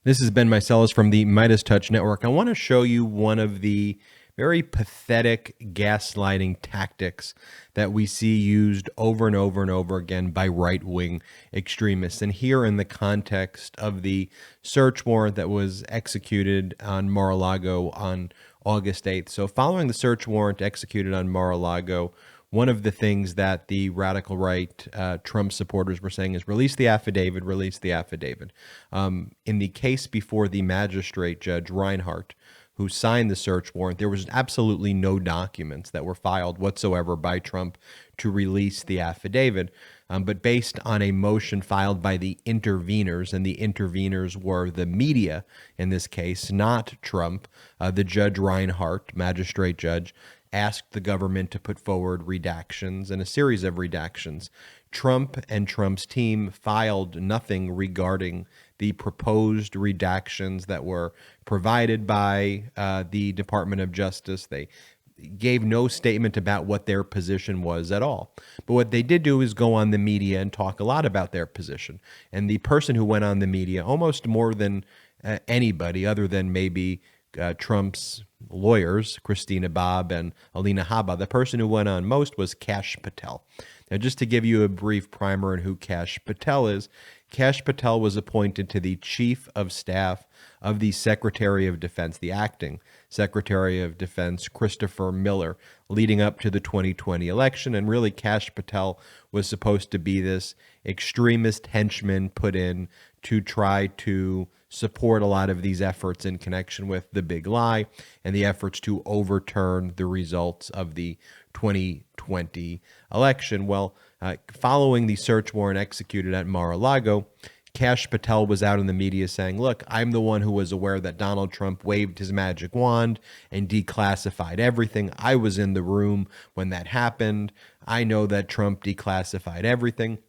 This is Ben Meiselas from the MeidasTouch Network. I want to show you one of the very pathetic gaslighting tactics that we see used over and over and over again by right-wing extremists. And here in the context of the search warrant that was executed on Mar-a-Lago on August 8th. So following the search warrant executed on Mar-a-Lago, one of the things that the radical right Trump supporters were saying is release the affidavit, release the affidavit. In the case before the magistrate judge Reinhardt, who signed the search warrant, there was absolutely no documents that were filed whatsoever by Trump to release the affidavit. But based on a motion filed by the interveners, and the interveners were the media in this case, not Trump, the judge Reinhardt, magistrate judge, asked the government to put forward redactions and a series of redactions. Trump and Trump's team filed nothing regarding the proposed redactions that were provided by the Department of Justice. They gave no statement about what their position was at all. But what they did do is go on the media and talk a lot about their position. And the person who went on the media, almost more than anybody other than maybe Trump's lawyers, Christina Bobb and Alina Habba, the person who went on most was Kash Patel. Now, just to give you a brief primer on who Kash Patel is, Kash Patel was appointed to the Chief of Staff of the Secretary of Defense, the acting Secretary of Defense, Christopher Miller, leading up to the 2020 election. And really, Kash Patel was supposed to be this extremist henchman put in to try to support a lot of these efforts in connection with the big lie and the efforts to overturn the results of the 2020 election. Well, following the search warrant executed at Mar-a-Lago, Kash Patel was out in the media saying, look, I'm the one who was aware that Donald Trump waved his magic wand and declassified everything. I was in the room when that happened. I know that Trump declassified everything.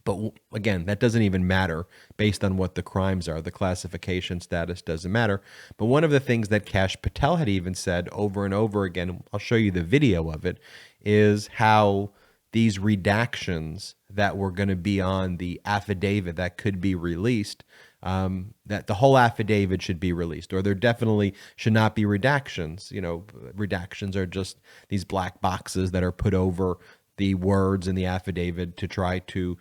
But again, that doesn't even matter based on what the crimes are. The classification status doesn't matter. But one of the things that Kash Patel had even said over and over again, I'll show you the video of it, is how these redactions that were going to be on the affidavit that could be released, that the whole affidavit should be released, or there definitely should not be redactions. You know, redactions are just these black boxes that are put over the words in the affidavit to try to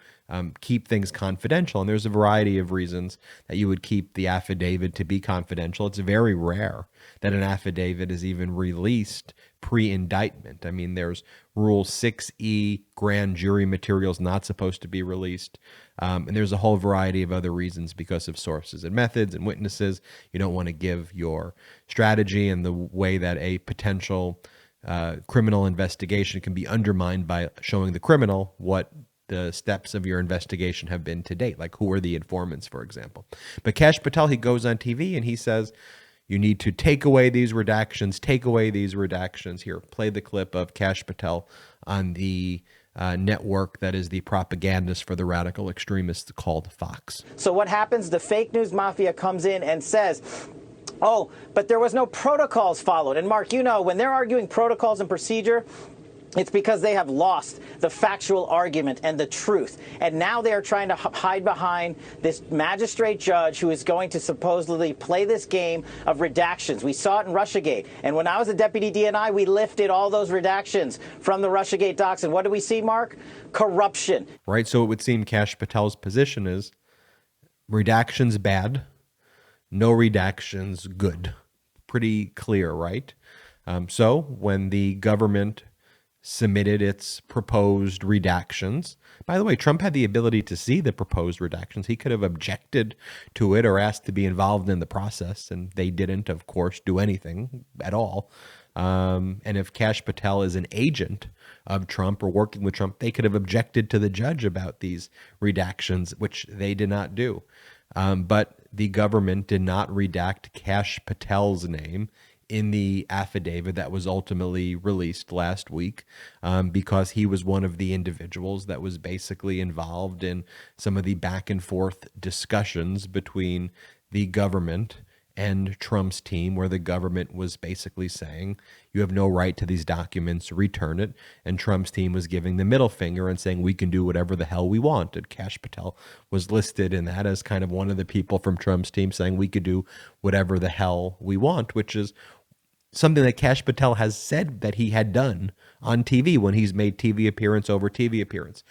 keep things confidential. And there's a variety of reasons that you would keep the affidavit to be confidential. It's very rare that an affidavit is even released pre-indictment. I mean, there's Rule 6E, grand jury materials not supposed to be released. And there's a whole variety of other reasons because of sources and methods and witnesses. You don't want to give your strategy and the way that a potential criminal investigation can be undermined by showing the criminal what the steps of your investigation have been to date, like who are the informants, for example. But Kash Patel, he goes on TV and he says, you need to take away these redactions, take away these redactions. Here, play the clip of Kash Patel on the network that is the propagandist for the radical extremists called Fox. So what happens? The fake news mafia comes in and says, oh, but there was no protocols followed. And Mark, you know, when they're arguing protocols and procedure, it's because they have lost the factual argument and the truth. And now they are trying to hide behind this magistrate judge who is going to supposedly play this game of redactions. We saw it in Russiagate. And when I was a deputy DNI, we lifted all those redactions from the Russiagate docs. And what do we see, Mark? Corruption. Right. So it would seem Kash Patel's position is redactions bad, no redactions good. Pretty clear, right? So when the government submitted its proposed redactions. By the way, Trump had the ability to see the proposed redactions. He could have objected to it or asked to be involved in the process, and they didn't, of course, do anything at all. And if Kash Patel is an agent of Trump or working with Trump, they could have objected to the judge about these redactions, which they did not do. But the government did not redact Kash Patel's name in the affidavit that was ultimately released last week because he was one of the individuals that was basically involved in some of the back and forth discussions between the government and Trump's team, where the government was basically saying, you have no right to these documents, return it. And Trump's team was giving the middle finger and saying, we can do whatever the hell we want. And Kash Patel was listed in that as kind of one of the people from Trump's team saying we could do whatever the hell we want, which is something that Kash Patel has said that he had done on TV when he's made TV appearance over TV appearance.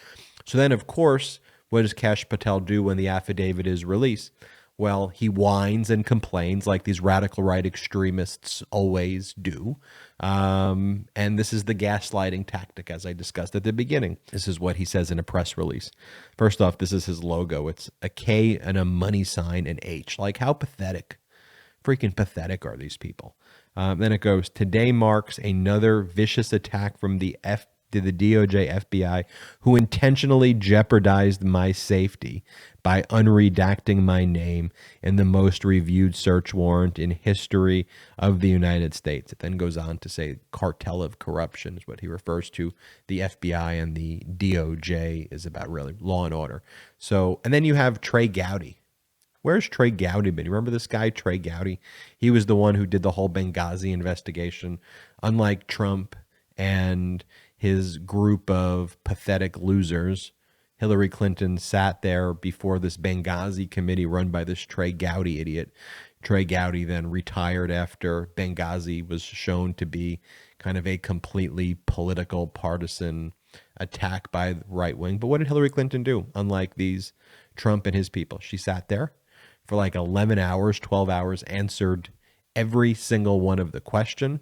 So then, of course, what does Kash Patel do when the affidavit is released? Well, he whines and complains like these radical right extremists always do. And this is the gaslighting tactic, as I discussed at the beginning. This is what he says in a press release. First off, this is his logo. It's a K and a money sign and H. Like, how pathetic, freaking pathetic are these people? Then it goes, today marks another vicious attack from the DOJ FBI, who intentionally jeopardized my safety by unredacting my name in the most reviewed search warrant in history of the United States. It then goes on to say cartel of corruption is what he refers to. The FBI and the DOJ is about really law and order. So, and then you have Trey Gowdy. Where's Trey Gowdy been? You remember this guy, Trey Gowdy? He was the one who did the whole Benghazi investigation. Unlike Trump and his group of pathetic losers, Hillary Clinton sat there before this Benghazi committee run by this Trey Gowdy idiot. Trey Gowdy then retired after Benghazi was shown to be kind of a completely political, partisan attack by the right wing. But what did Hillary Clinton do? Unlike these Trump and his people, she sat there for like 11 hours, 12 hours, answered every single one of the question,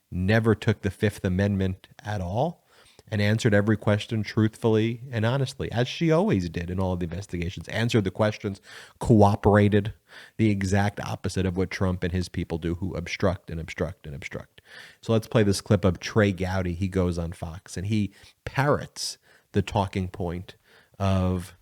never took the Fifth Amendment at all, and answered every question truthfully and honestly, as she always did in all of the investigations. Answered the questions, cooperated, the exact opposite of what Trump and his people do, who obstruct and obstruct and obstruct. So let's play this clip of Trey Gowdy. He goes on Fox, and he parrots the talking point of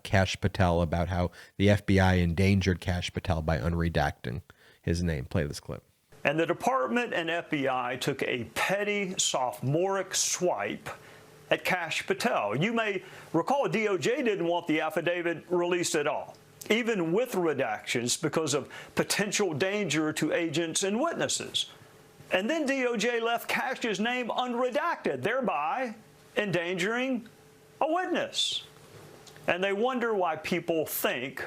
Kash Patel about how the FBI endangered Kash Patel by unredacting his name. Play this clip. And the department and FBI took a petty, sophomoric swipe at Kash Patel. You may recall DOJ didn't want the affidavit released at all, even with redactions, because of potential danger to agents and witnesses. And then DOJ left Kash's name unredacted, thereby endangering a witness. And they wonder why people think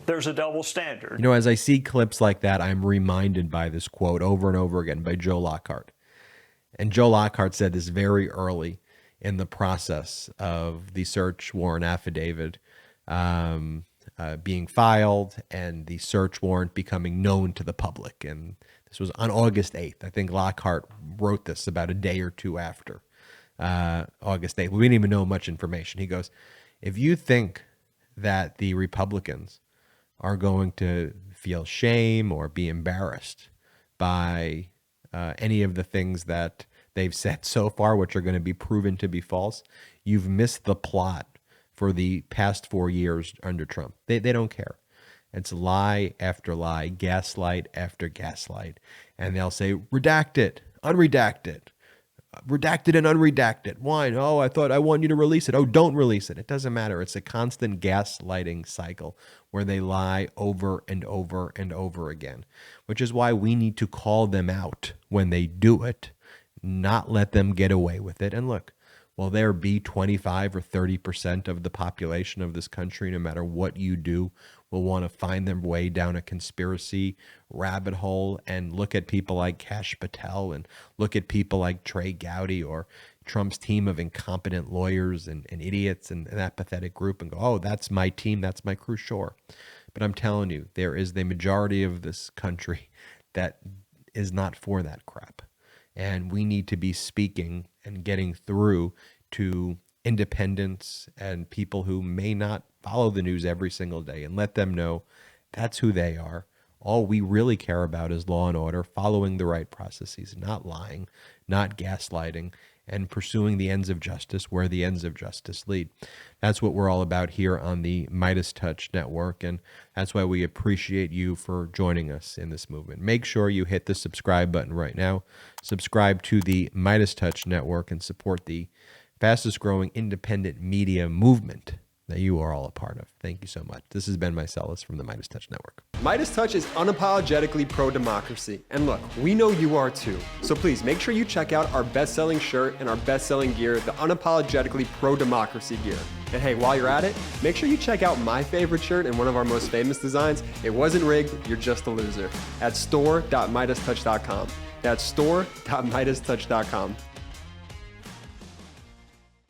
there's a double standard. You know, as I see clips like that, I'm reminded by this quote over and over again by Joe Lockhart. And Joe Lockhart said this very early in the process of the search warrant affidavit being filed and the search warrant becoming known to the public. And this was on August 8th. I think Lockhart wrote this about a day or two after August 8th. We didn't even know much information. He goes, if you think that the Republicans are going to feel shame or be embarrassed by any of the things that they've said so far, which are going to be proven to be false, you've missed the plot for the past 4 years under Trump. They don't care. It's lie after lie, gaslight after gaslight. And they'll say, redact it, unredact it, redacted and unredacted. Why? Oh, I want you to release it. Oh, don't release it. It doesn't matter. It's a constant gaslighting cycle where they lie over and over and over again, which is why we need to call them out when they do it, not let them get away with it. And look, will there be 25 or 30% of the population of this country, no matter what you do, will want to find their way down a conspiracy rabbit hole and look at people like Kash Patel and look at people like Trey Gowdy or Trump's team of incompetent lawyers and idiots and that pathetic group and go, oh, that's my team, that's my crew, sure. But I'm telling you, there is the majority of this country that is not for that crap. And we need to be speaking and getting through to independents and people who may not follow the news every single day and let them know that's who they are. All we really care about is law and order, following the right processes, not lying, not gaslighting, and pursuing the ends of justice where the ends of justice lead. That's what we're all about here on the MeidasTouch network, and that's why we appreciate you for joining us in this movement. Make sure you hit the subscribe button right now. Subscribe to the MeidasTouch network and support the fastest growing independent media movement that you are all a part of. Thank you so much. This has been Mycellus from the MeidasTouch Network. MeidasTouch is unapologetically pro-democracy. And look, we know you are too. So please make sure you check out our best-selling shirt and our best-selling gear, the unapologetically pro-democracy gear. And hey, while you're at it, make sure you check out my favorite shirt and one of our most famous designs. It wasn't rigged, you're just a loser. At store.meidastouch.com. That's store.meidastouch.com.